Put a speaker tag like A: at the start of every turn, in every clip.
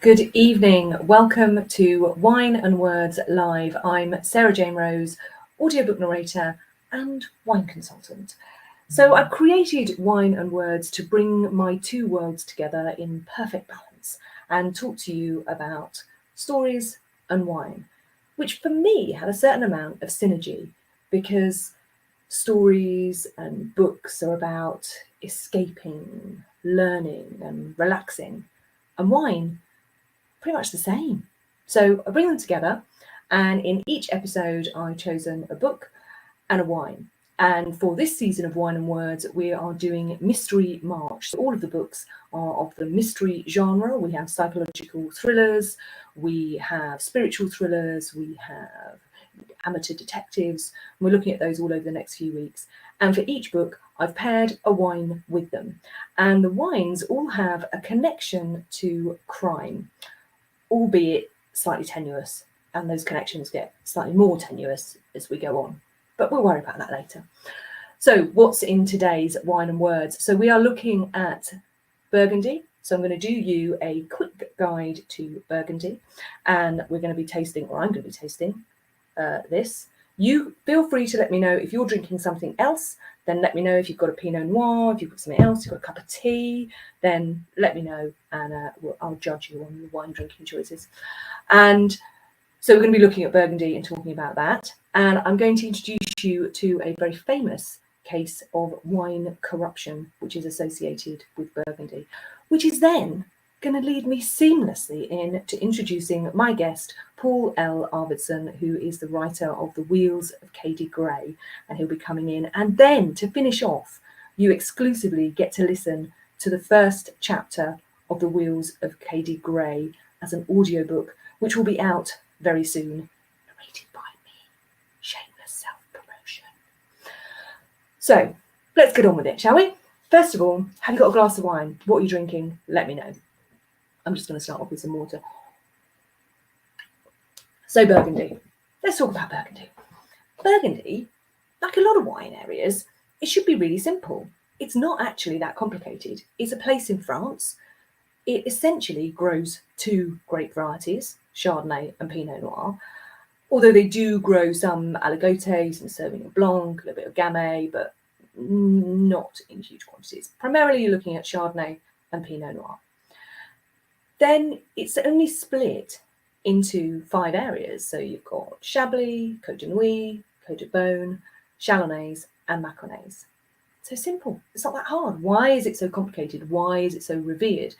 A: Good evening. Welcome to Wine and Words Live. I'm Sarah Jane Rose, audiobook narrator and wine consultant. So I've created Wine and Words to bring my two worlds together in perfect balance and talk to you about stories and wine, which for me had a certain amount of synergy because stories and books are about escaping, learning and relaxing, and wine pretty much the same. So I bring them together, and in each episode, I've chosen a book and a wine. And for this season of Wine and Words, we are doing Mystery March. So all of the books are of the mystery genre. We have psychological thrillers, we have spiritual thrillers, we have amateur detectives. We're looking at those all over the next few weeks. And for each book, I've paired a wine with them. And the wines all have a connection to crime, albeit slightly tenuous, and those connections get slightly more tenuous as we go on. But we'll worry about that later. So what's in today's Wine and Words? So we are looking at Burgundy. So I'm going to do you a quick guide to Burgundy, and we're going to be tasting, or I'm going to be tasting this. You feel free to let me know if you're drinking something else. Then let me know if you've got a Pinot Noir, if you've got something else, you've got a cup of tea, then let me know, and I'll judge you on your wine drinking choices. And so we're going to be looking at Burgundy and talking about that. And I'm going to introduce you to a very famous case of wine corruption, which is associated with Burgundy, which is then going to lead me seamlessly into introducing my guest, Paul L Arvidson, who is the writer of The Wheels of Cady, and he'll be coming in. And then to finish off, you exclusively get to listen to the first chapter of The Wheels of Cady as an audiobook, which will be out very soon, narrated by me. Shameless self-promotion. So let's get on with it, shall we? First of all, have you got a glass of wine? What are you drinking? Let me know. I'm just going to start off with some water. So Burgundy. Let's talk about Burgundy. Burgundy, like a lot of wine areas, it should be really simple. It's not actually that complicated. It's a place in France. It essentially grows two grape varieties, Chardonnay and Pinot Noir, although they do grow some Aligoté, some Sauvignon Blanc, a little bit of Gamay, but not in huge quantities. Primarily you're looking at Chardonnay and Pinot Noir. Then it's only split into 5 areas. So you've got Chablis, Côte de Nuit, Côte de Beaune, Chalonnais and Mâconnais. So simple. It's not that hard. Why is it so complicated? Why is it so revered?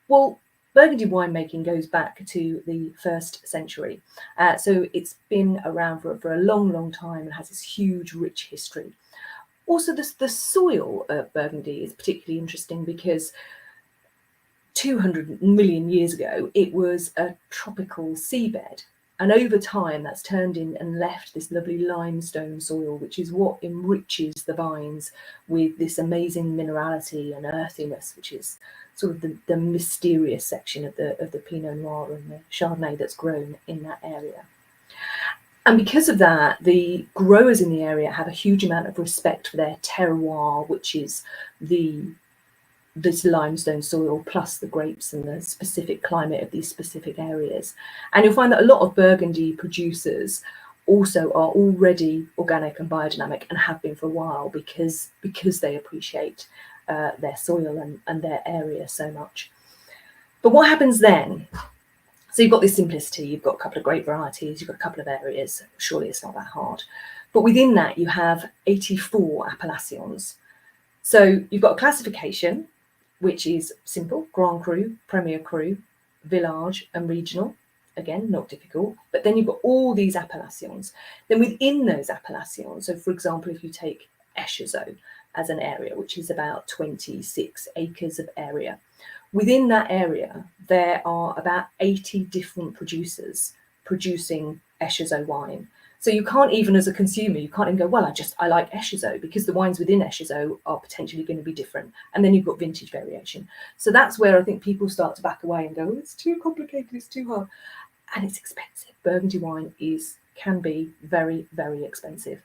A: Well, Burgundy winemaking goes back to the 1st century. So it's been around for a long, long time and has this huge, rich history. Also, the soil of Burgundy is particularly interesting because 200 million years ago, it was a tropical seabed. And over time, that's turned in and left this lovely limestone soil, which is what enriches the vines with this amazing minerality and earthiness, which is sort of the mysterious section of the Pinot Noir and the Chardonnay that's grown in that area. And because of that, the growers in the area have a huge amount of respect for their terroir, which is this limestone soil plus the grapes and the specific climate of these specific areas. And you'll find that a lot of Burgundy producers also are already organic and biodynamic and have been for a while because they appreciate their soil and their area so much. But what happens then? So you've got this simplicity, you've got a couple of grape varieties, you've got a couple of areas, surely it's not that hard. But within that you have 84 appellations. So you've got a classification, which is simple: Grand Cru, Premier Cru, Village and Regional. Again, not difficult. But then you've got all these appellations. Then within those appellations, so for example, if you take Echezeaux as an area, which is about 26 acres of area, within that area, there are about 80 different producers producing Echezeaux wine. So you can't even, as a consumer, you can't even go, well, I like Echezeaux, because the wines within Echezeaux are potentially going to be different. And then you've got vintage variation. So that's where I think people start to back away and go, oh, it's too complicated, it's too hard. And it's expensive. Burgundy wine can be very, very expensive.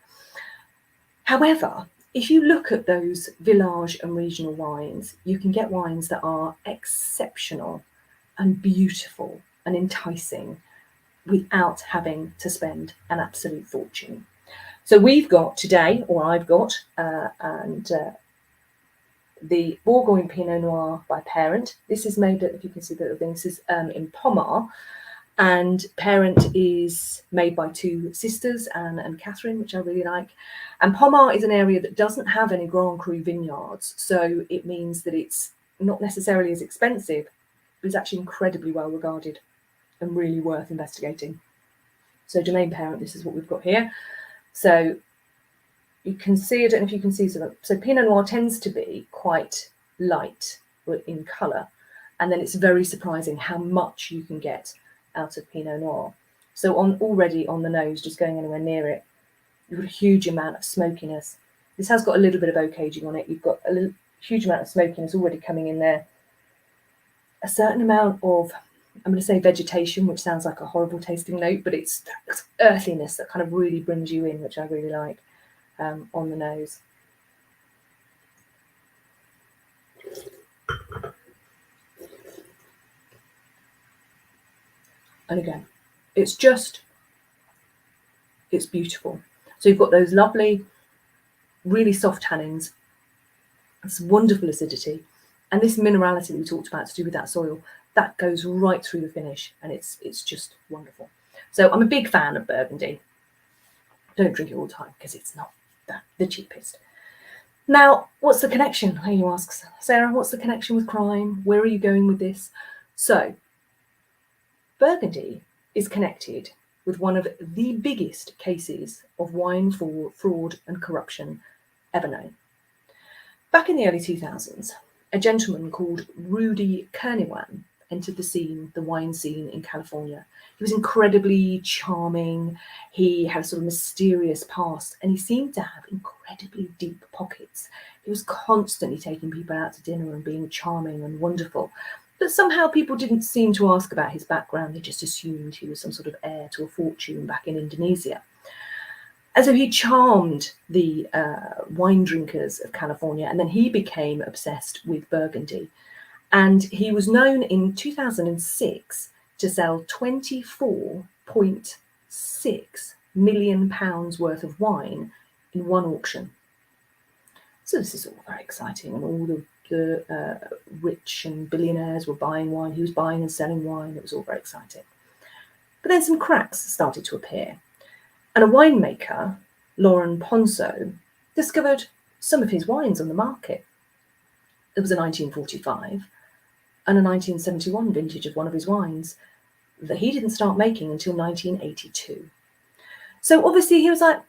A: However, if you look at those village and regional wines, you can get wines that are exceptional and beautiful and enticing without having to spend an absolute fortune. So we've got today, or I've got, the Bourgogne Pinot Noir by Parent. This is made, if you can see the little thing, this is in Pommard. And Parent is made by two sisters, Anne and Catherine, which I really like. And Pommard is an area that doesn't have any Grand Cru vineyards. So it means that it's not necessarily as expensive, but it's actually incredibly well regarded and really worth investigating. So Domaine Parent, this is what we've got here. So you can see, I don't know if you can see, so Pinot Noir tends to be quite light in colour, and then it's very surprising how much you can get out of Pinot Noir. So already on the nose, just going anywhere near it, you've got a huge amount of smokiness. This has got a little bit of oak aging on it. You've got a huge amount of smokiness already coming in there. A certain amount of, I'm going to say vegetation, which sounds like a horrible tasting note, but it's earthiness that kind of really brings you in, which I really like. On the nose. And again, it's beautiful. So you've got those lovely, really soft tannins, this wonderful acidity, and this minerality that we talked about to do with that soil, that goes right through the finish, and it's just wonderful. So I'm a big fan of Burgundy. Don't drink it all the time because it's not the cheapest. Now, what's the connection? You ask, Sarah, what's the connection with crime? Where are you going with this? So, Burgundy is connected with one of the biggest cases of wine fraud and corruption ever known. Back in the early 2000s, a gentleman called Rudy Kerniwan entered the wine scene in California. He was incredibly charming. He had a sort of mysterious past, and he seemed to have incredibly deep pockets. He was constantly taking people out to dinner and being charming and wonderful. But somehow people didn't seem to ask about his background. They just assumed he was some sort of heir to a fortune back in Indonesia. And so he charmed the wine drinkers of California, and then he became obsessed with Burgundy. And he was known in 2006 to sell £24.6 million worth of wine in one auction. So this is all very exciting, and all the rich and billionaires were buying wine. He was buying and selling wine. It was all very exciting. But then some cracks started to appear. And a winemaker, Lauren Ponso, discovered some of his wines on the market. There was a 1945 and a 1971 vintage of one of his wines that he didn't start making until 1982. So obviously he was like,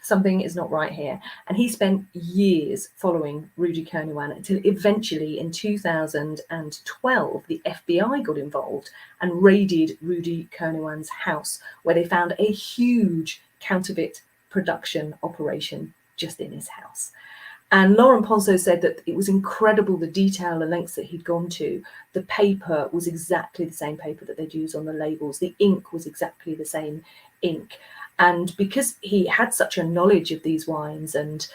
A: something is not right here. And he spent years following Rudy Kerniwan until eventually in 2012, the FBI got involved and raided Rudy Kerniwan's house, where they found a huge counterfeit production operation just in his house. And Lauren Ponso said that it was incredible, the detail and lengths that he'd gone to. The paper was exactly the same paper that they'd use on the labels. The ink was exactly the same ink. And because he had such a knowledge of these wines and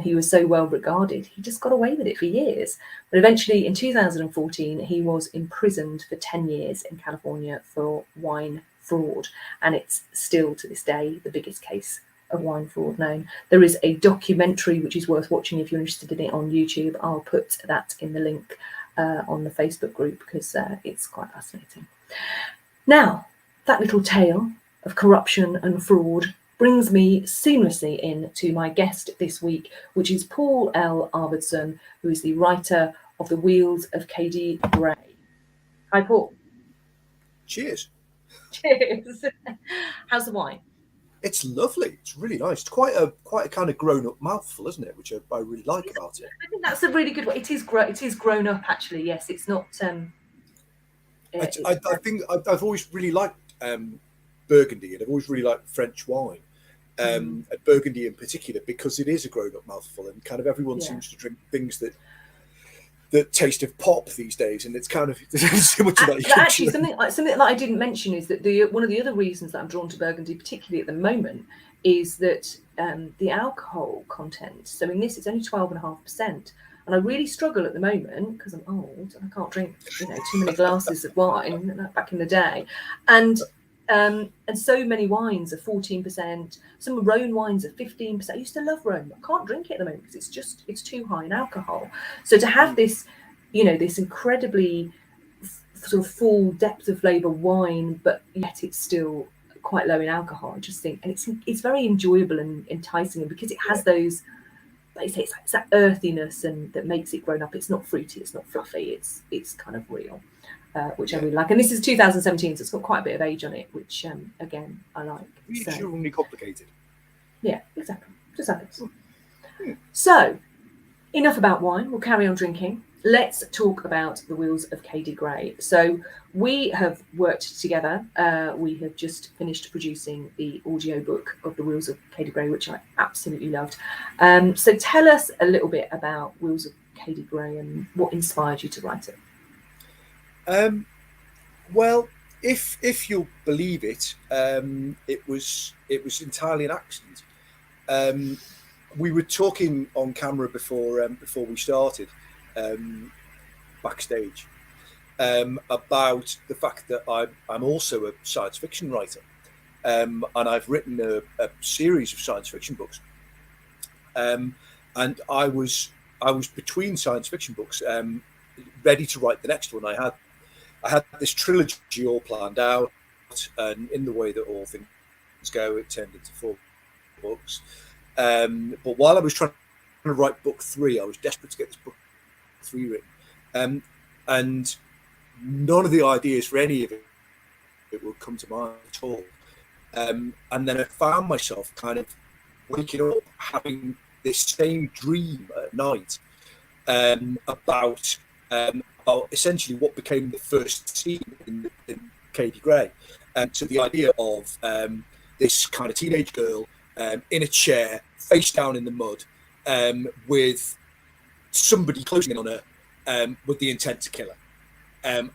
A: he was so well regarded, he just got away with it for years. But eventually in 2014, he was imprisoned for 10 years in California for wine fraud. And it's still to this day the biggest case of wine fraud known. There is a documentary which is worth watching if you're interested in it on YouTube. I'll put that in the link on the Facebook group because it's quite fascinating. Now, that little tale of corruption and fraud brings me seamlessly in to my guest this week, which is Paul L Arvidson, who is the writer of The Wheels of Cady. Hi, Paul.
B: Cheers.
A: Cheers. How's the wine?
B: It's lovely. It's really nice. It's quite a kind of grown-up mouthful, isn't it? Which I really like about it.
A: I think that's a really good one. It is grown up, actually. Yes, it's not.
B: I think I've always really liked Burgundy, and I've always really liked French wine, and Burgundy in particular, because it is a grown-up mouthful, and kind of everyone seems to drink things that taste of pop these days, and it's kind of so much of that.
A: Actually, something that I didn't mention is that one of the other reasons that I'm drawn to Burgundy, particularly at the moment, is that the alcohol content. So in this, it's only 12.5%, And I really struggle at the moment because I'm old and I can't drink, too many glasses of wine back in the day. And so many wines are 14%. Some Rhone wines are 15%. I used to love Rhone, but I can't drink it at the moment because it's too high in alcohol. So to have this, this incredibly sort of full depth of flavour wine, but yet it's still quite low in alcohol, I just think, and it's very enjoyable and enticing, and because it has those, like you say, it's that earthiness and that makes it grown up. It's not fruity, it's not fluffy, it's kind of real, which I really like. And this is 2017, so it's got quite a bit of age on it, which again I like.
B: Extremely complicated.
A: Yeah, exactly. Just like this. So enough about wine. We'll carry on drinking. Let's talk about The Wheels of Cady Gray. So we have worked together. We have just finished producing the audiobook of The Wheels of Cady Gray, which I absolutely loved. So tell us a little bit about Wheels of Cady Gray and what inspired you to write it.
B: Well, if you'll believe it, it was entirely an accident. We were talking on camera before we started, backstage, about the fact that I'm also a science fiction writer, and I've written a series of science fiction books, and I was between science fiction books, ready to write the next one. I had this trilogy all planned out, and in the way that all things go, it turned into 4 books. But while I was trying to write book 3, I was desperate to get this book 3 written, and none of the ideas for any of it would come to mind at all. And then I found myself kind of waking up having this same dream at night, about essentially what became the first scene in Cady Gray. So the idea of this kind of teenage girl in a chair, face down in the mud, with somebody closing in on her, with the intent to kill her.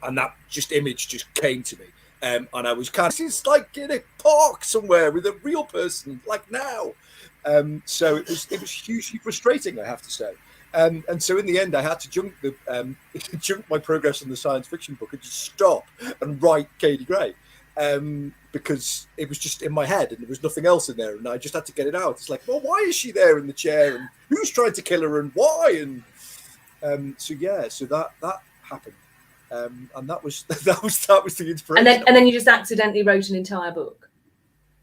B: And that image just came to me. And I was kind of, it's like in a park somewhere with a real person, like now. So it was hugely frustrating, I have to say. And so in the end, I had to junk my progress on the science fiction book and just stop and write Cady Gray, because it was just in my head and there was nothing else in there, and I just had to get it out. It's like, well, why is she there in the chair, and who's trying to kill her, and why? And so that happened, and that was the inspiration.
A: And then you just accidentally wrote an entire book.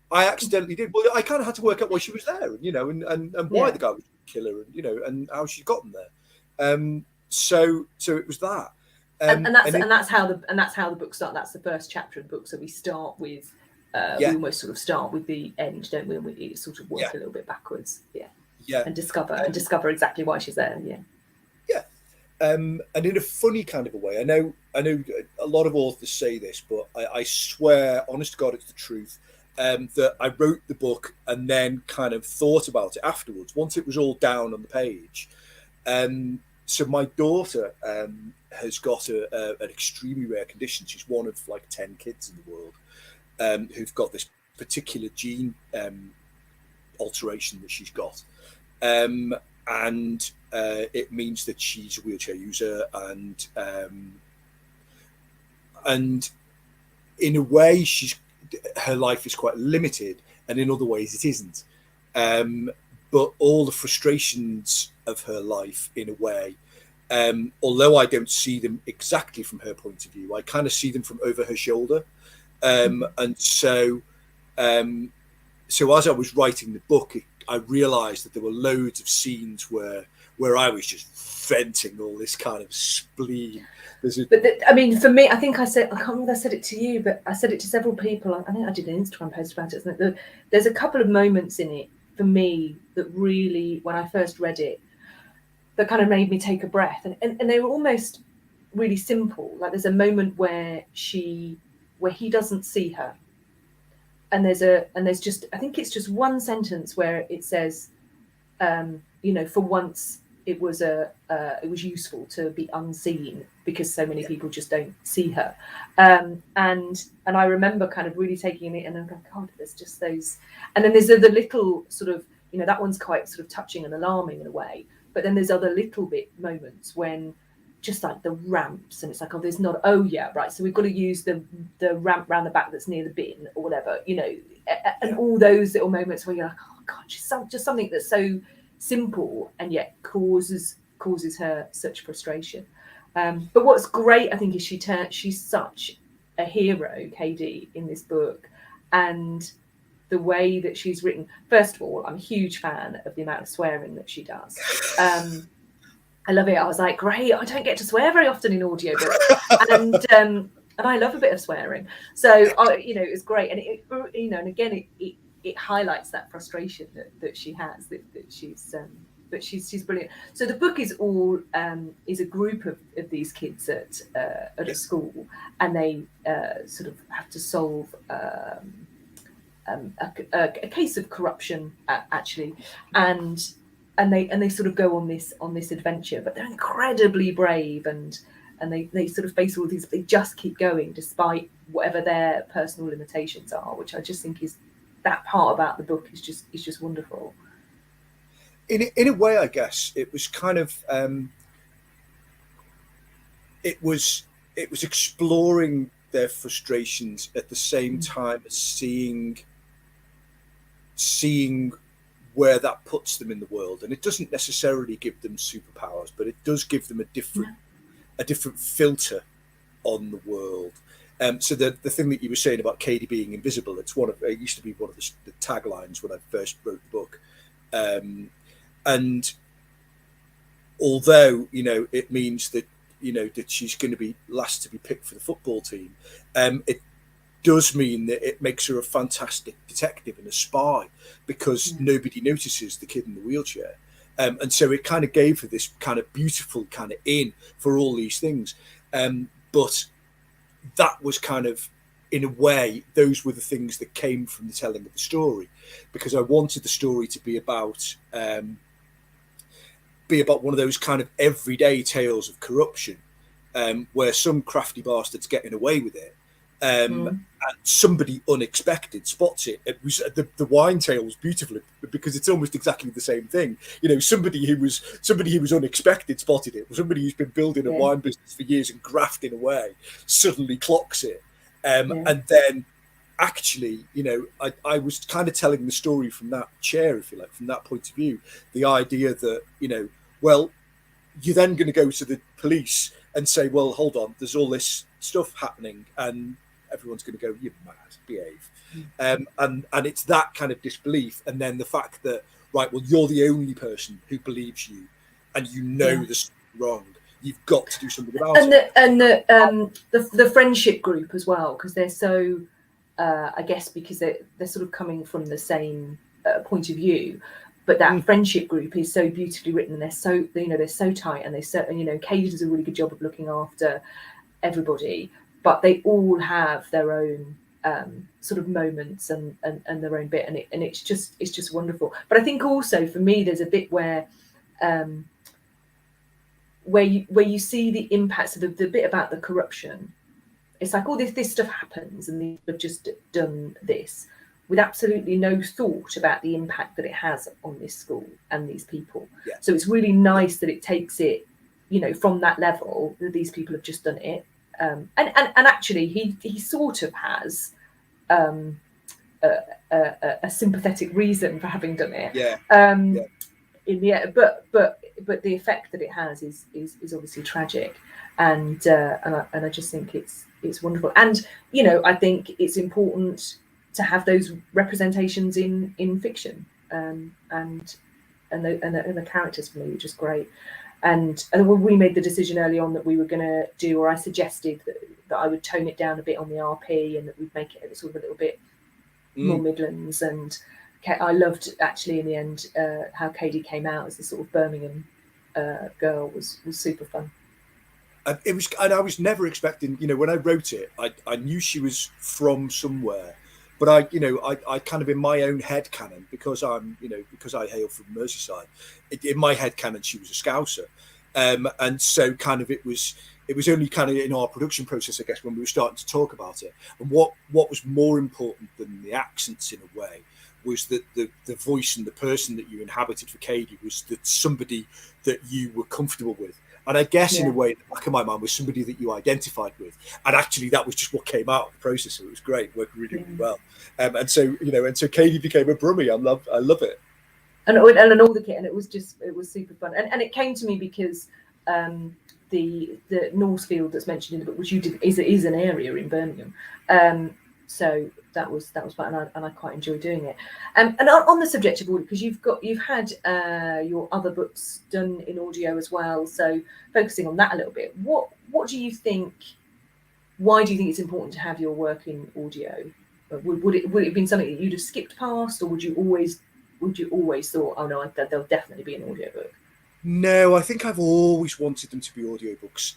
B: I accidentally did. Well, I kind of had to work out why she was there, and why the guy was a killer, and and how she'd gotten there. So it was that.
A: And that's how the book starts. That's the first chapter of the book. So we start with we almost sort of start with the end, don't we? And we sort of work a little bit backwards, and discover exactly why she's there.
B: And in a funny kind of a way. I know a lot of authors say this, but I swear, honest to God, it's the truth. That I wrote the book and then kind of thought about it afterwards, once it was all down on the page. So my daughter has got an extremely rare condition. She's one of like 10 kids in the world who've got this particular gene alteration that she's got. And it means that she's a wheelchair user, and in a way her life is quite limited, and in other ways it isn't. But all the frustrations of her life, in a way, although I don't see them exactly from her point of view, I kind of see them from over her shoulder. And so as I was writing the book, I realized that there were loads of scenes where I was just venting all this kind of spleen.
A: I mean, for me, I think I can't remember if I said it to you, but I said it to several people. I think I did an Instagram post about it. Isn't it? There's a couple of moments in it for me that really, when I first read it, that kind of made me take a breath. And they were almost really simple. Like there's a moment where he doesn't see her. And there's just, I think it's just one sentence where it says, for once it was useful to be unseen because so many people just don't see her. And I remember kind of really taking it and I'm going, God, there's just those. And then there's the little sort of, that one's quite sort of touching and alarming in a way. But then there's other little bit moments when just like the ramps, and it's like, oh, there's not, oh yeah, right, so we've got to use the ramp round the back that's near the bin or whatever, you know, and all those little moments where you're like, oh god, just something that's so simple and yet causes her such frustration. But what's great, I think, is she's such a hero, Cady, in this book, and the way that she's written. First of all, I'm a huge fan of the amount of swearing that she does. I love it. I was like, great, I don't get to swear very often in audiobook. And I love a bit of swearing. So, you know, it's great. And, you know, and again, it highlights that frustration that she has, that she's brilliant. So the book is all is a group of these kids at a school, and they sort of have to solve a case of corruption, actually, and they sort of go on this adventure, but they're incredibly brave, and they sort of face all these. They just keep going despite whatever their personal limitations are, which I just think is that part about the book is just wonderful.
B: In a way, I guess it was kind of it was exploring their frustrations at the same time as seeing where that puts them in the world. And it doesn't necessarily give them superpowers, but it does give them a different filter on the world. So the thing that you were saying about Cady being invisible, it used to be one of the taglines when I first wrote the book. And although, you know, it means that, you know, that she's going to be last to be picked for the football team, it does mean that it makes her a fantastic detective and a spy, because nobody notices the kid in the wheelchair. And so it kind of gave her this kind of beautiful kind of in for all these things. But that was kind of, in a way, those were the things that came from the telling of the story, because I wanted the story to be about one of those kind of everyday tales of corruption, where some crafty bastard's getting away with it, and somebody unexpected spots it. It was the wine tale was beautiful because it's almost exactly the same thing. You know, somebody who was unexpected spotted it. Somebody who's been building a wine business for years and grafting away suddenly clocks it, and then actually, you know, I was kind of telling the story from that chair, if you like, from that point of view. The idea that, you know, well, you're then going to go to the police and say, well, hold on, there's all this stuff happening, and everyone's going to go, you're mad, behave. And it's that kind of disbelief, and then the fact that, right, well, you're the only person who believes you, and you know there's something wrong. You've got to do something about it.
A: And the friendship group as well, because they're so, I guess, because they're sort of coming from the same point of view. But that friendship group is so beautifully written, and they're so tight, and Cady does a really good job of looking after everybody, but they all have their own sort of moments and their own bit, and it's just wonderful. But I think also for me, there's a bit where you see the impacts of the bit about the corruption. It's like, oh, this stuff happens, and they've just done this, with absolutely no thought about the impact that it has on this school and these people. Yeah. So it's really nice that it takes it, you know, from that level, that these people have just done it. And actually, he sort of has a sympathetic reason for having done it.
B: Yeah.
A: In the end, but the effect that it has is obviously tragic, and I just think it's wonderful. And you know, I think it's important to have those representations in fiction, and the characters for me are just great. And we made the decision early on that we were going to do, or I suggested that I would tone it down a bit on the RP, and that we'd make it sort of a little bit more Midlands. And I loved, actually, in the end, how Cady came out as the sort of Birmingham girl was super fun.
B: It was, and I was never expecting, you know, when I wrote it, I knew she was from somewhere. But I kind of, in my own head canon, because I hail from Merseyside, in my head canon she was a Scouser, and so kind of it was only kind of in our production process, I guess, when we were starting to talk about it. And what was more important than the accents, in a way, was that the voice and the person that you inhabited for Cady was that somebody that you were comfortable with. And I guess in a way, in the back of my mind was somebody that you identified with. And actually that was just what came out of the process. So it was great, worked really, really well. And so Cady became a Brummie. I love it.
A: And all the kit, and it was super fun. And it came to me because the Norsefield that's mentioned in the book, which you did, is an area in Birmingham. So that was fun, and I quite enjoy doing it. And on the subject of audio, because you've had your other books done in audio as well. So focusing on that a little bit, what do you think? Why do you think it's important to have your work in audio? Would it have been something that you'd have skipped past, or would you always thought, oh no, there'll definitely be an audiobook?
B: No, I think I've always wanted them to be audiobooks.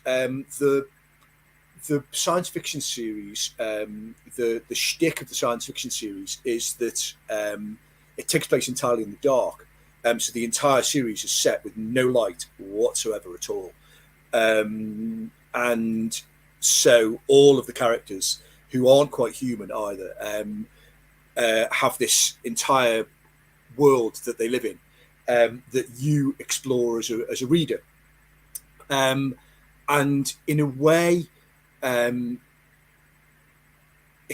B: The science fiction series, the shtick of the science fiction series is that it takes place entirely in the dark. So the entire series is set with no light whatsoever at all. And so all of the characters, who aren't quite human either, have this entire world that they live in, that you explore as a reader. And in a way, it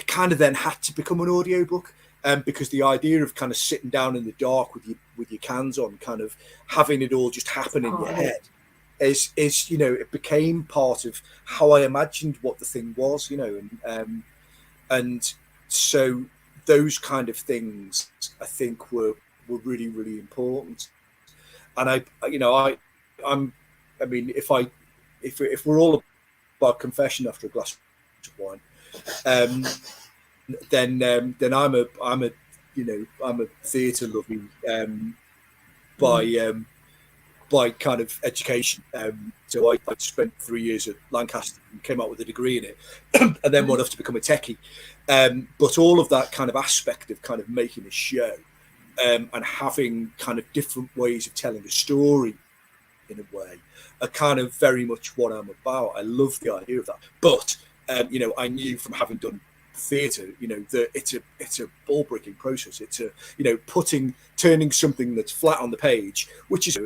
B: kind of then had to become an audiobook, because the idea of kind of sitting down in the dark with your cans on, kind of having it all just happen in your head, is it became part of how I imagined what the thing was, and so those kind of things I think were really, really important. And if we're all about confession after a glass of wine, then I'm a theatre loving by kind of education. So I spent 3 years at Lancaster and came out with a degree in it, and then went off to become a techie. But all of that kind of aspect of kind of making a show, and having kind of different ways of telling a story in a way, are kind of very much what I'm about. I love the idea of that. But I knew from having done theatre, that it's a ball breaking process. It's turning something that's flat on the page, which is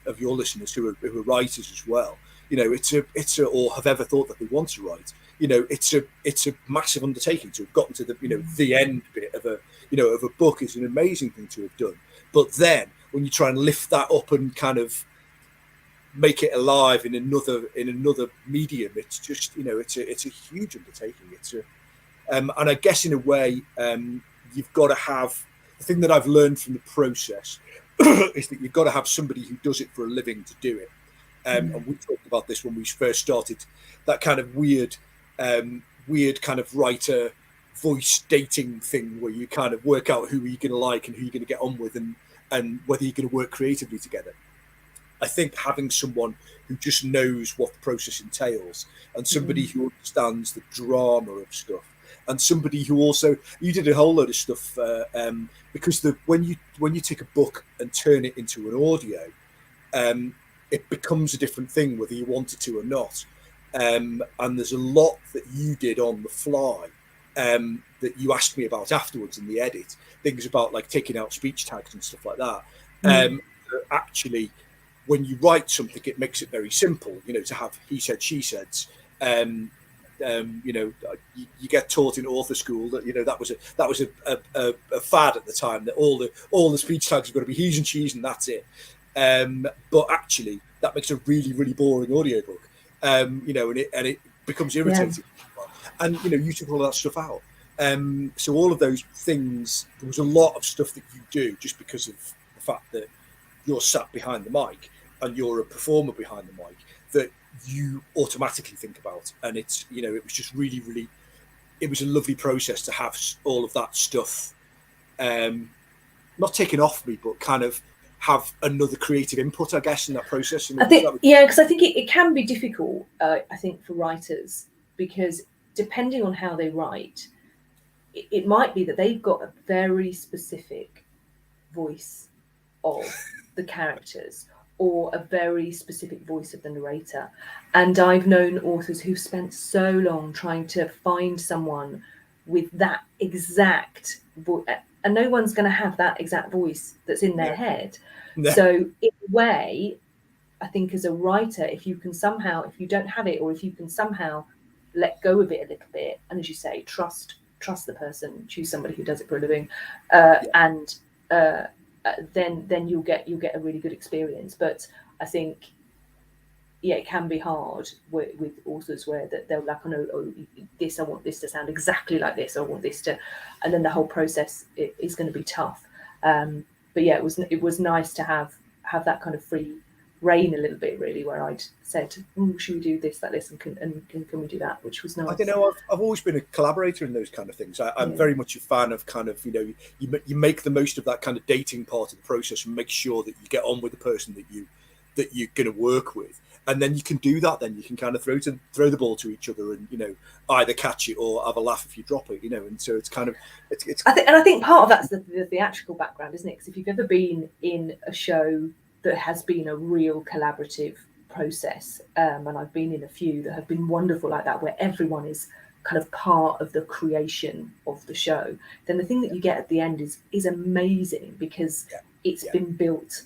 B: of your listeners who are writers as well. It's or have ever thought that they want to write. It's a massive undertaking to have gotten to the end bit of a book is an amazing thing to have done. But then when you try and lift that up and kind of make it alive in another medium, it's just it's a huge undertaking. And I guess in a way, you've got to have the thing that I've learned from the process is that you've got to have somebody who does it for a living to do it. And we talked about this when we first started, that kind of weird kind of writer voice dating thing where you kind of work out who you're going to like and who you're going to get on with, and whether you're going to work creatively together. I think having someone who just knows what the process entails, and somebody who understands the drama of stuff, and somebody who also, you did a whole load of stuff, because when you take a book and turn it into an audio, it becomes a different thing whether you want it to or not. And there's a lot that you did on the fly, that you asked me about afterwards in the edit, things about like taking out speech tags and stuff like that. Actually, when you write something, it makes it very simple, to have he said, she said. You get taught in author school that that was a fad at the time, that all the speech tags have got to be he's and she's and that's it. But actually, that makes a really, really boring audiobook. And it becomes irritating. Yeah. And you took all that stuff out. So all of those things, there was a lot of stuff that you do just because of the fact that you're sat behind the mic and you're a performer behind the mic, that you automatically think about. And it's it was just really, really, it was a lovely process to have all of that stuff not taken off me, but kind of have another creative input, I guess, in that process. And
A: I think because I think it can be difficult, I think, for writers, because depending on how they write, it might be that they've got a very specific voice of the characters, or a very specific voice of the narrator. And I've known authors who've spent so long trying to find someone with that exact and no one's going to have that exact voice that's in their head.
B: No.
A: So in a way, I think as a writer, if you don't have it, or if you can somehow let go of it a little bit, and as you say, trust the person, choose somebody who does it for a living, and then you'll get a really good experience. But I think, yeah, it can be hard with authors where they're like, I want this to sound exactly like this, I want this to, and then the whole process is going to be tough. But yeah, it was nice to have that kind of free reign a little bit, really, where I'd said, should we do this, like this, and can we do that, which was nice.
B: I don't know, I've always been a collaborator in those kind of things. I'm very much a fan of kind of, you make the most of that kind of dating part of the process and make sure that you get on with the person that you're going to work with. And then you can do that. Then you can kind of throw the ball to each other, and either catch it or have a laugh if you drop it. And so it's kind of it's.
A: I think part of that's the theatrical background, isn't it? Because if you've ever been in a show that has been a real collaborative process, and I've been in a few that have been wonderful like that, where everyone is kind of part of the creation of the show, then the thing that you get at the end is amazing, because it's been built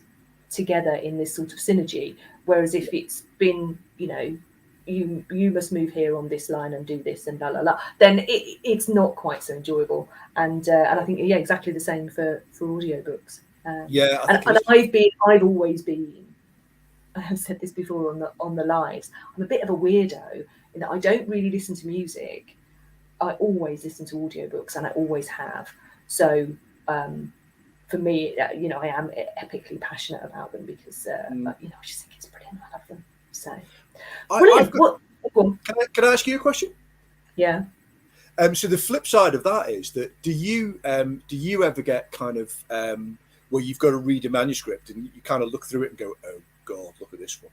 A: together in this sort of synergy. Whereas if it's been, you must move here on this line and do this and la la la, then it's not quite so enjoyable. And I think exactly the same for audiobooks. I've always been. I have said this before on the lives. I'm a bit of a weirdo in that I don't really listen to music. I always listen to audiobooks, and I always have. So for me, I am epically passionate about them, because I just think it's brilliant. I love them. So brilliant.
B: Can I ask you a question?
A: Yeah.
B: So the flip side of that is that do you ever get kind of where you've got to read a manuscript and you kind of look through it and go, oh God, look at this one?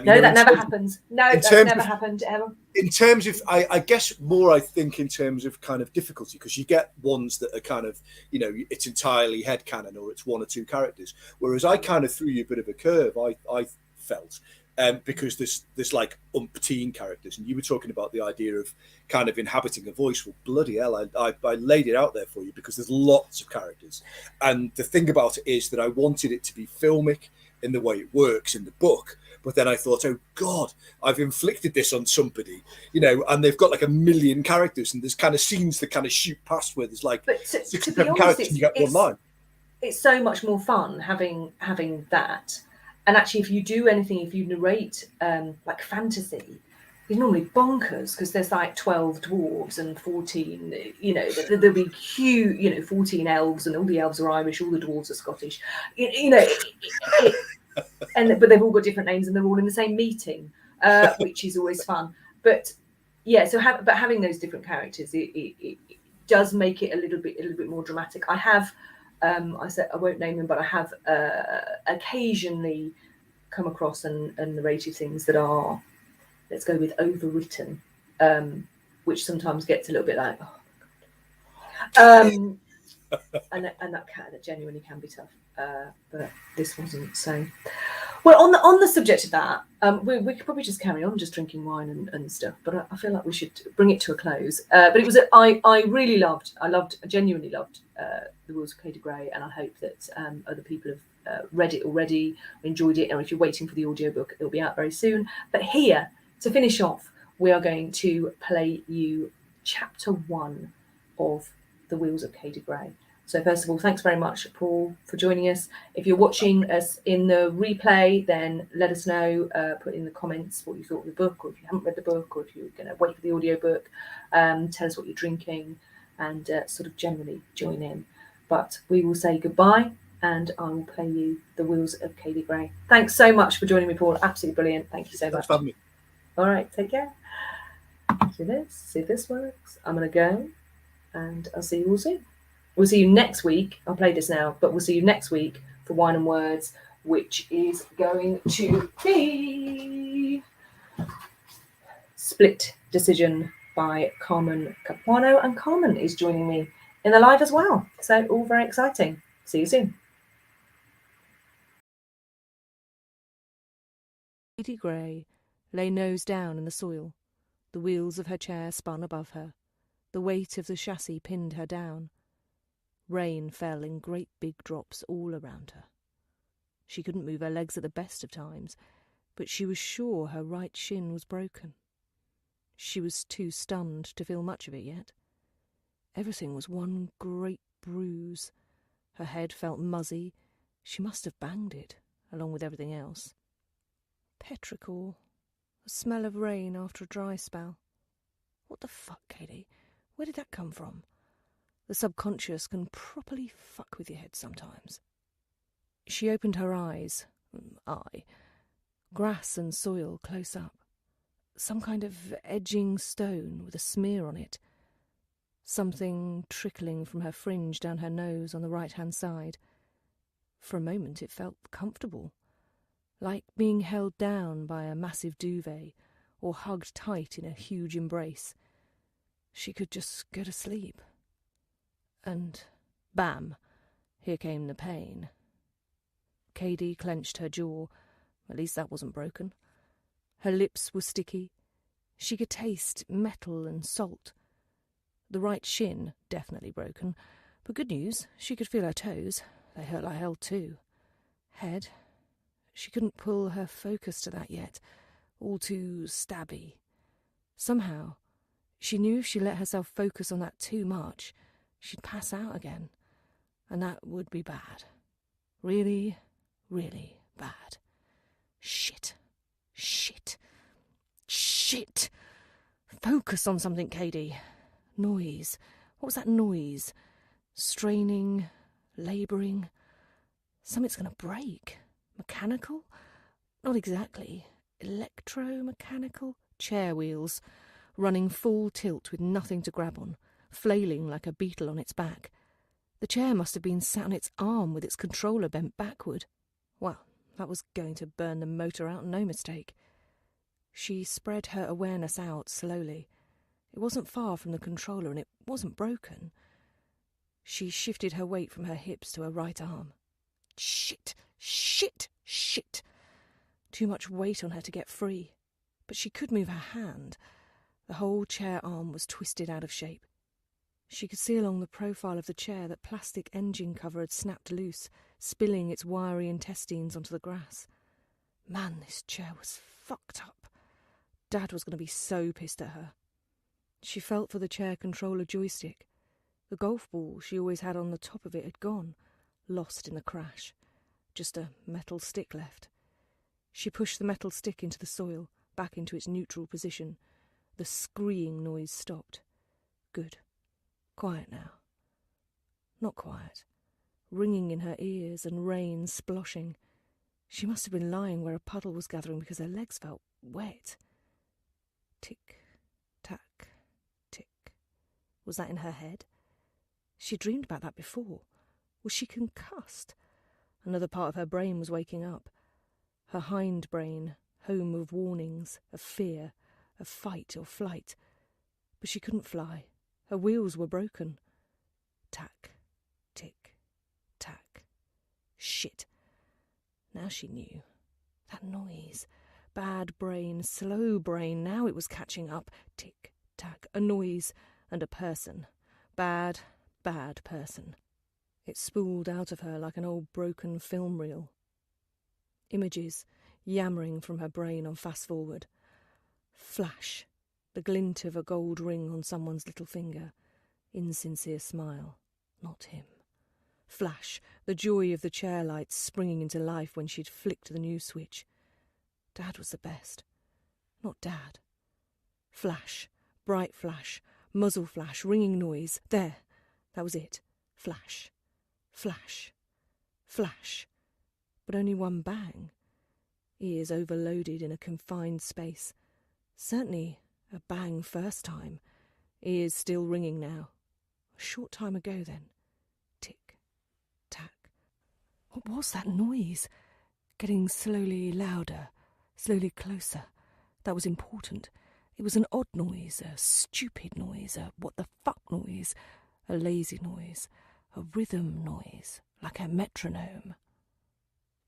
A: No, that never happens. No, that's never happened ever.
B: In terms of, I guess more, I think in terms of kind of difficulty, because you get ones that are kind of, it's entirely headcanon or it's one or two characters. Whereas I kind of threw you a bit of a curve, I felt, because there's like umpteen characters, and you were talking about the idea of kind of inhabiting a voice. Well, bloody hell, I laid it out there for you, because there's lots of characters. And the thing about it is that I wanted it to be filmic in the way it works in the book. But then I thought, oh God, I've inflicted this on somebody, and they've got like a million characters, and there's kind of scenes that kind of shoot past where there's like 6 or 7 characters and you get one line.
A: It's so much more fun having that. And actually, if you narrate like fantasy, it's normally bonkers, because there's like 12 dwarves and 14, there'll be huge, 14 elves, and all the elves are Irish, all the dwarves are Scottish, but they've all got different names, and they're all in the same meeting, which is always fun. But yeah, but having those different characters, it does make it a little bit more dramatic. I have, I said I won't name them, but I have occasionally come across and narrated things that are, let's go with, overwritten, which sometimes gets a little bit like, oh my God. And that genuinely can be tough, but this wasn't. So, well, on the subject of that, we could probably just carry on just drinking wine and stuff, but I feel like we should bring it to a close. But it was I genuinely loved The Wheels of Cady, and I hope that other people have read it already, enjoyed it, and if you're waiting for the audiobook, it'll be out very soon. But here, to finish off, we are going to play you chapter 1 of The Wheels of Cady. So first of all, thanks very much, Paul, for joining us. If you're watching us in the replay, then let us know, put in the comments what you thought of the book, or if you haven't read the book, or if you're going to wait for the audiobook, tell us what you're drinking, and sort of generally join in. But we will say goodbye, and I will play you The Wheels of Cady. Thanks so much for joining me, Paul. Absolutely brilliant. Thank you so much.
B: Thanks for having me.
A: All right, take care. See if this works. I'm going to go, and I'll see you all soon. We'll see you next week. I'll play this now, but we'll see you next week for Wine and Words, which is going to be Split Decision by Carmen Capuano. And Carmen is joining me in the live as well. So all very exciting. See you soon.
C: Cady Gray lay nose down in the soil. The wheels of her chair spun above her. The weight of the chassis pinned her down. Rain fell in great big drops all around her. She couldn't move her legs at the best of times, but she was sure her right shin was broken. She was too stunned to feel much of it yet. Everything was one great bruise. Her head felt muzzy. She must have banged it, along with everything else. Petrichor. The smell of rain after a dry spell. What the fuck, Cady? Where did that come from? The subconscious can properly fuck with your head sometimes. She opened her eyes. Grass and soil close up. Some kind of edging stone with a smear on it. Something trickling from her fringe down her nose on the right-hand side. For a moment it felt comfortable, like being held down by a massive duvet or hugged tight in a huge embrace. She could just go to sleep. And bam, here came the pain. Cady clenched her jaw. At least that wasn't broken. Her lips were sticky. She could taste metal and salt. The right shin, definitely broken. But good news, she could feel her toes. They hurt like hell too. Head. She couldn't pull her focus to that yet. All too stabby. Somehow, she knew if she let herself focus on that too much, she'd pass out again. And that would be bad. Really, really bad. Shit. Shit. Shit. Focus on something, Cady. Noise. What was that noise? Straining, labouring. Something's going to break. Mechanical? Not exactly. Electromechanical? Chair wheels, running full tilt with nothing to grab on, flailing like a beetle on its back. The chair must have been sat on its arm with its controller bent backward. Well, that was going to burn the motor out, no mistake. She spread her awareness out slowly. It wasn't far from the controller and it wasn't broken. She shifted her weight from her hips to her right arm. Shit! Shit! Shit! Too much weight on her to get free. But she could move her hand. The whole chair arm was twisted out of shape. She could see along the profile of the chair that plastic engine cover had snapped loose, spilling its wiry intestines onto the grass. Man, this chair was fucked up. Dad was going to be so pissed at her. She felt for the chair controller joystick. The golf ball she always had on the top of it had gone, lost in the crash. Just a metal stick left. She pushed the metal stick into the soil, back into its neutral position. The screeing noise stopped. Good. Quiet now. Not quiet. Ringing in her ears and rain sploshing. She must have been lying where a puddle was gathering because her legs felt wet. Tick, tack, tick. Was that in her head? She dreamed about that before. Was she concussed? Another part of her brain was waking up. Her hind brain, home of warnings, of fear, of fight or flight. But she couldn't fly. Her wheels were broken. Tack, tick, tack. Shit. Now she knew. That noise. Bad brain, slow brain, now it was catching up. Tick, tack, a noise and a person. Bad, bad person. It spooled out of her like an old broken film reel. Images yammering from her brain on fast forward. Flash. The glint of a gold ring on someone's little finger. Insincere smile. Not him. Flash. The joy of the chair lights springing into life when she'd flicked the news switch. Dad was the best. Not Dad. Flash. Bright flash. Muzzle flash. Ringing noise. There. That was it. Flash. Flash. Flash. But only one bang. Ears overloaded in a confined space. Certainly a bang first time. Ears still ringing now. A short time ago then. Tick. Tack. What was that noise? Getting slowly louder, slowly closer. That was important. It was an odd noise, a stupid noise, a what the fuck noise, a lazy noise, a rhythm noise, like a metronome.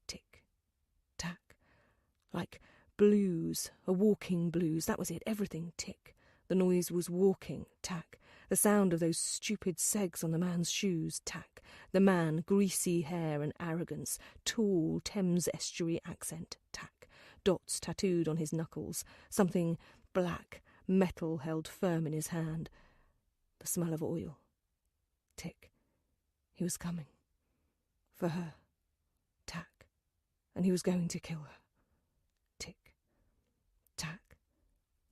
C: Tick. Tack. Like blues, a walking blues, that was it, everything, tick. The noise was walking, tack, The sound of those stupid segs on the man's shoes, tack. The man, greasy hair and arrogance, tall Thames estuary accent, tack. Dots tattooed on his knuckles, something black, metal held firm in his hand. The smell of oil. Tick. He was coming. For her. Tack. And he was going to kill her. Tick. Tack.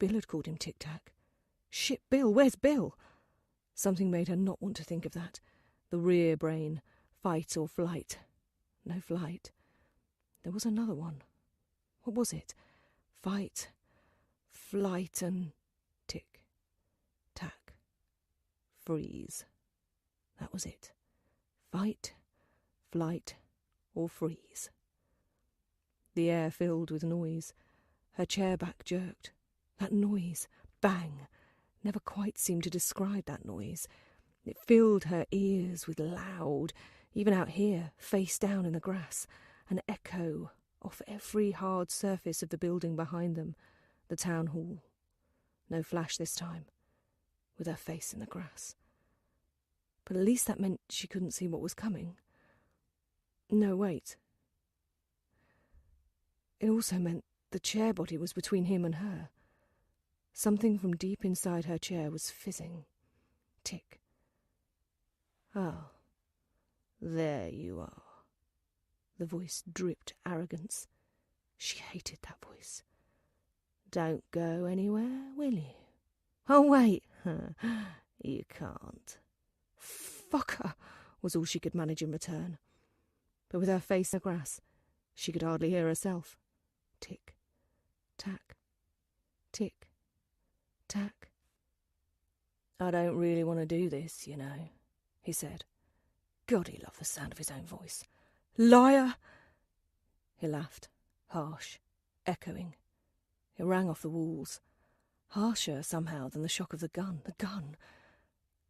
C: Bill had called him Tic Tac. Shit, Bill, where's Bill? Something made her not want to think of that. The rear brain. Fight or flight. No flight. There was another one. What was it? Fight, flight and tick, tack, freeze. That was it. Fight, flight or freeze. The air filled with noise. Her chair back jerked. That noise, bang, never quite seemed to describe that noise. It filled her ears with loud, even out here, face down in the grass, an echo off every hard surface of the building behind them, the town hall. No flash this time, with her face in the grass. But at least that meant she couldn't see what was coming. No, wait. It also meant the chair body was between him and her. Something from deep inside her chair was fizzing. Tick. Ah, there you are. The voice dripped arrogance. She hated that voice. Don't go anywhere, will you? Oh, wait. You can't. Fucker, was all she could manage in return. But with her face in the grass, she could hardly hear herself. Tick, tack, tick, tack. I don't really want to do this, you know, he said. God, he loved the sound of his own voice. Liar! He laughed, harsh, echoing. It rang off the walls, harsher somehow than the shock of the gun. The gun!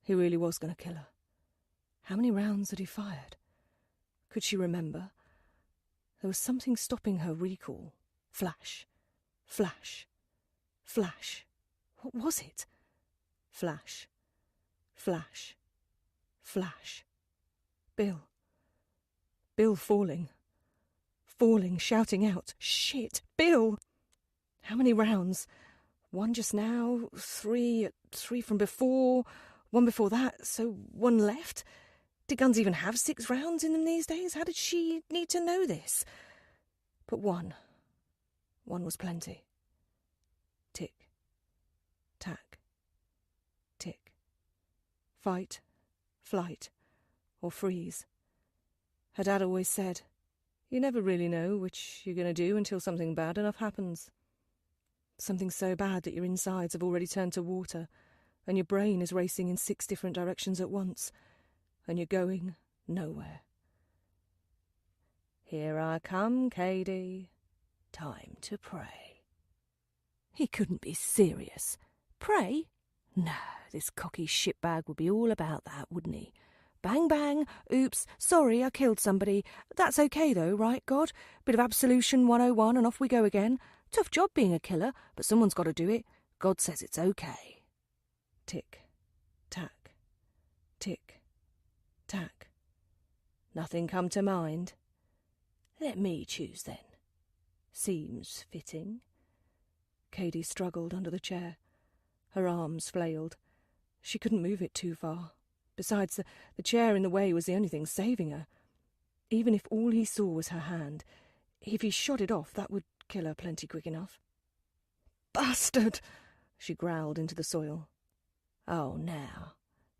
C: He really was going to kill her. How many rounds had he fired? Could she remember? There was something stopping her recall. Flash, flash, flash. What was it? Flash, flash, flash. Bill. Bill falling, shouting out, shit, Bill! How many rounds? One just now, three from before, one before that, so one left? Did guns even have 6 rounds in them these days? How did she need to know this? But one was plenty. Tick, tack, tick. Fight, flight, or freeze. Her dad always said, you never really know which you're going to do until something bad enough happens. Something so bad that your insides have already turned to water, and your brain is racing in 6 different directions at once, and you're going nowhere. Here I come, Cady. Time to pray. He couldn't be serious. Pray? No, this cocky shitbag would be all about that, wouldn't he? Bang, bang, oops, sorry, I killed somebody. That's okay though, right, God? Bit of absolution 101 and off we go again. Tough job being a killer, but someone's got to do it. God says it's okay. Tick, tack, tick, tack. Nothing come to mind? Let me choose then. Seems fitting. Cady struggled under the chair. Her arms flailed. She couldn't move it too far. Besides, the chair in the way was the only thing saving her. Even if all he saw was her hand, if he shot it off, that would kill her plenty quick enough. Bastard! She growled into the soil. Oh, now,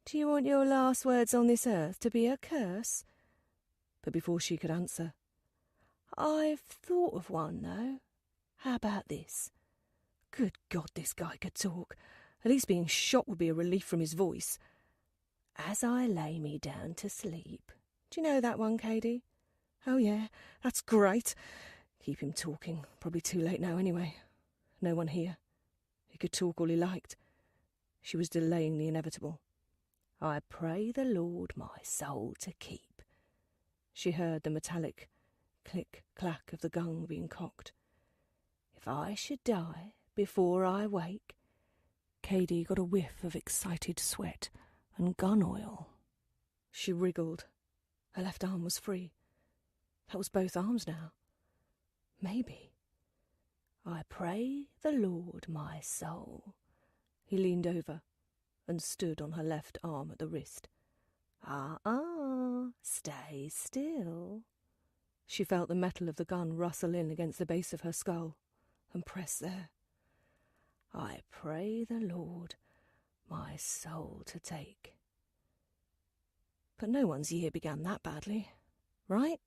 C: do you want your last words on this earth to be a curse? But before she could answer, I've thought of one, though. How about this? Good God, this guy could talk. At least being shot would be a relief from his voice. As I lay me down to sleep. Do you know that one, Cady? Oh, yeah, that's great. Keep him talking. Probably too late now anyway. No one here. He could talk all he liked. She was delaying the inevitable. I pray the Lord my soul to keep. She heard the metallic click-clack of the gun being cocked. If I should die before I wake, Cady got a whiff of excited sweat and gun oil. She wriggled. Her left arm was free. That was both arms now. Maybe. I pray the Lord my soul. He leaned over and stood on her left arm at the wrist. Stay still. She felt the metal of the gun rustle in against the base of her skull and press there. I pray the Lord my soul to take. But no one's year began that badly, right?